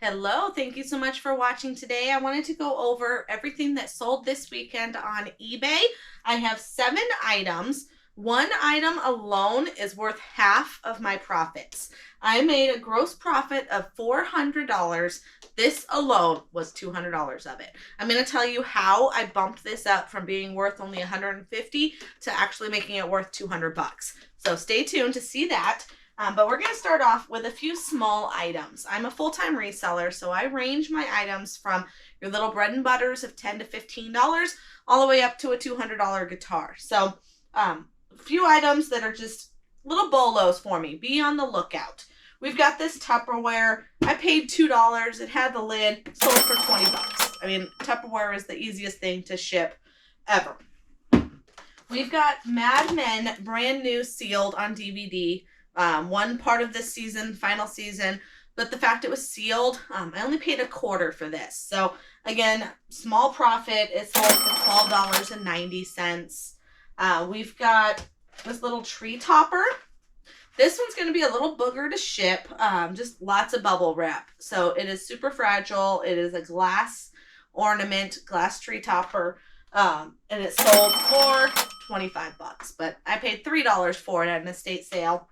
Hello, thank you so much for watching today. I wanted to go over everything that sold this weekend on eBay. I have 7 items. One item alone is worth half of my profits. I made a gross profit of $400. This alone was $200 of it. I'm going to tell you how I bumped this up from being worth only $150 to actually making it worth $200. So stay tuned to see that. But we're going to start off with a few small items. I'm a full-time reseller, so I range my items from your little bread and butters of $10 to $15 all the way up to a $200 guitar. So a few items that are just little bolos for me. Be on the lookout. We've got this Tupperware. I paid $2. It had the lid, sold for $20. I mean, Tupperware is the easiest thing to ship ever. We've got Mad Men, brand new, sealed on DVD. One part of this season, final season, but the fact it was sealed, I only paid $0.25 for this. So again, small profit. It sold for $12.90. We've got this little tree topper. This one's going to be a little booger to ship, just lots of bubble wrap. So it is super fragile. It is a glass ornament, glass tree topper, and it sold for $25, but I paid $3 for it at an estate sale.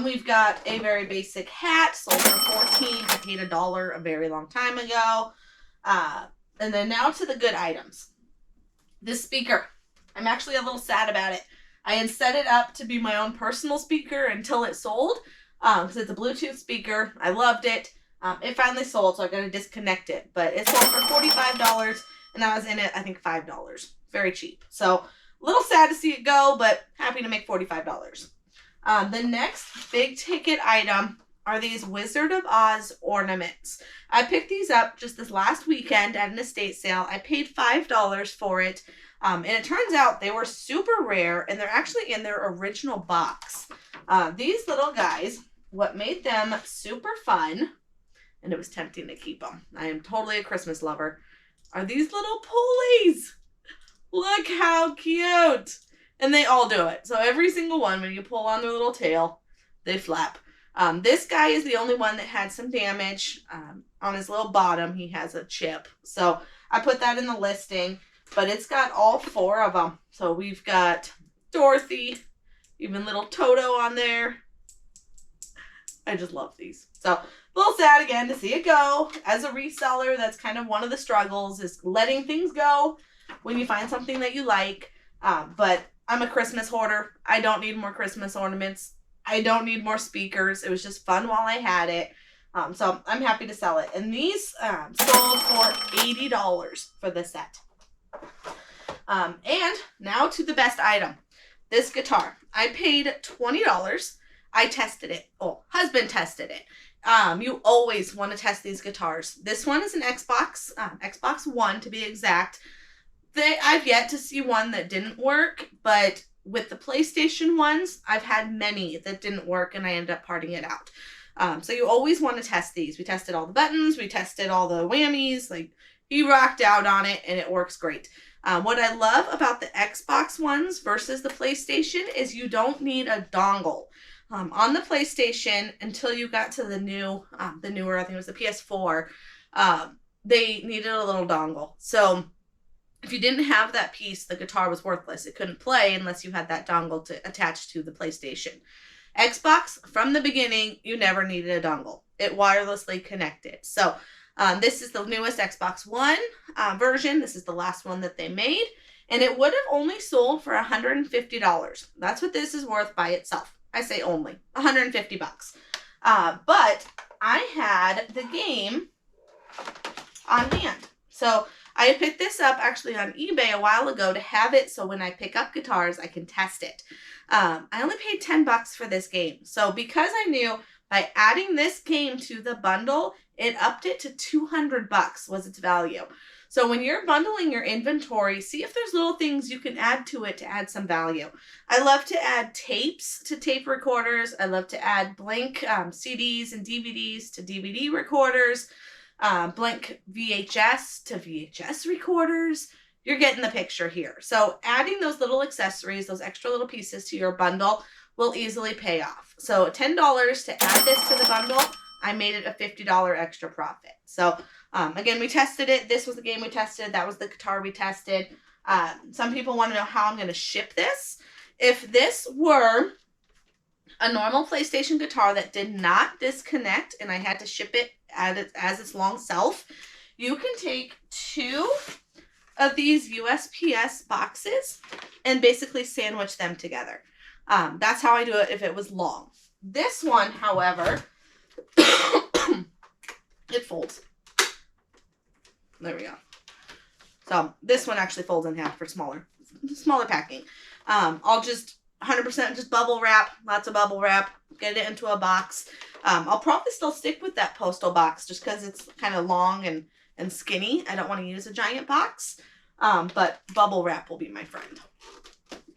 We've got a very basic hat, sold for $14. I paid $1 a very long time ago. And then now to the good items. This speaker, I'm actually a little sad about it. I had set it up to be my own personal speaker until it sold, because it's a Bluetooth speaker. I loved it. It finally sold, so I got to disconnect it. But it sold for $45, and I was in it, I think, $5. Very cheap. So a little sad to see it go, but happy to make $45. The next big ticket item are these Wizard of Oz ornaments. I picked these up just this last weekend at an estate sale. I paid $5 for it. And it turns out they were super rare, and they're actually in their original box. These little guys, what made them super fun, and it was tempting to keep them. I am totally a Christmas lover, are these little pulleys. Look how cute. And they all do it. So every single one, when you pull on their little tail, they flap. This guy is the only one that had some damage. On his little bottom, he has a chip. So I put that in the listing. But it's got all 4 of them. So we've got Dorothy, even little Toto on there. I just love these. So a little sad again to see it go. As a reseller, that's kind of one of the struggles, is letting things go when you find something that you like. But I'm a Christmas hoarder. I don't need more Christmas ornaments. I don't need more speakers. It was just fun while I had it. So I'm happy to sell it. And these sold for $80 for the set. And now to the best item. This guitar. I paid $20. I tested it. Oh, husband tested it. You always want to test these guitars. This one is an Xbox, Xbox One to be exact. I've yet to see one that didn't work, but with the PlayStation ones, I've had many that didn't work, and I ended up parting it out. So you always want to test these. We tested all the buttons. We tested all the whammies. Like, he rocked out on it, and it works great. What I love about the Xbox ones versus the PlayStation is you don't need a dongle. On the PlayStation, until you got to the newer, I think it was the PS4, they needed a little dongle. So if you didn't have that piece, the guitar was worthless. It couldn't play unless you had that dongle to attach to the PlayStation. Xbox, from the beginning, you never needed a dongle. It wirelessly connected. So this is the newest Xbox One version. This is the last one that they made. And it would have only sold for $150. That's what this is worth by itself. I say only. $150. But I had the game on hand. So I picked this up actually on eBay a while ago to have it so when I pick up guitars, I can test it. I only paid $10 for this game. So because I knew by adding this game to the bundle, it upped it to $200 was its value. So when you're bundling your inventory, see if there's little things you can add to it to add some value. I love to add tapes to tape recorders. I love to add blank CDs and DVDs to DVD recorders. Blank VHS to VHS recorders. You're getting the picture here. So adding those little accessories, those extra little pieces to your bundle will easily pay off. So $10 to add this to the bundle I made it a $50 extra profit. So again, we tested it. This was the game we tested. That was the guitar we tested. Some people want to know how I'm going to ship this. If this were a normal PlayStation guitar that did not disconnect and I had to ship it as its long self, you can take 2 of these USPS boxes and basically sandwich them together. That's how I do it if it was long. This one, however, it folds. There we go. So this one actually folds in half for smaller packing. I'll just 100% just bubble wrap, lots of bubble wrap, get it into a box. I'll probably still stick with that postal box just because it's kind of long and skinny. I don't want to use a giant box, but bubble wrap will be my friend.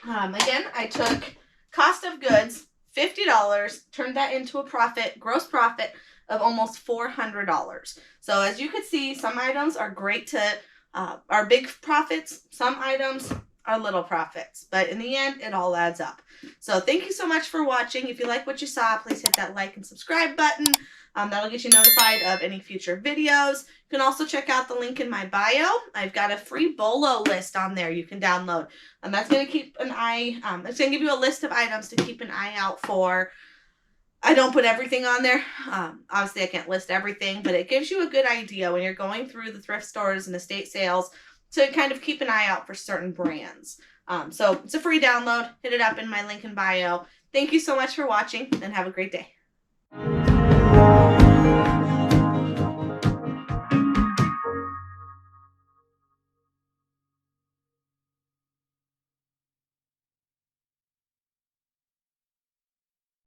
Again, I took cost of goods, $50, turned that into a profit, gross profit of almost $400. So as you can see, some items are great to, are big profits. Some items are little profits, but in the end, it all adds up. So thank you so much for watching. If you like what you saw, please hit that like and subscribe button. That'll get you notified of any future videos. You can also check out the link in my bio. I've got a free Bolo list on there you can download. That's going to keep an eye, it's going to give you a list of items to keep an eye out for. I don't put everything on there. Obviously, I can't list everything, but it gives you a good idea when you're going through the thrift stores and estate sales to kind of keep an eye out for certain brands. So it's a free download. Hit it up in my link in bio. Thank you so much for watching and have a great day.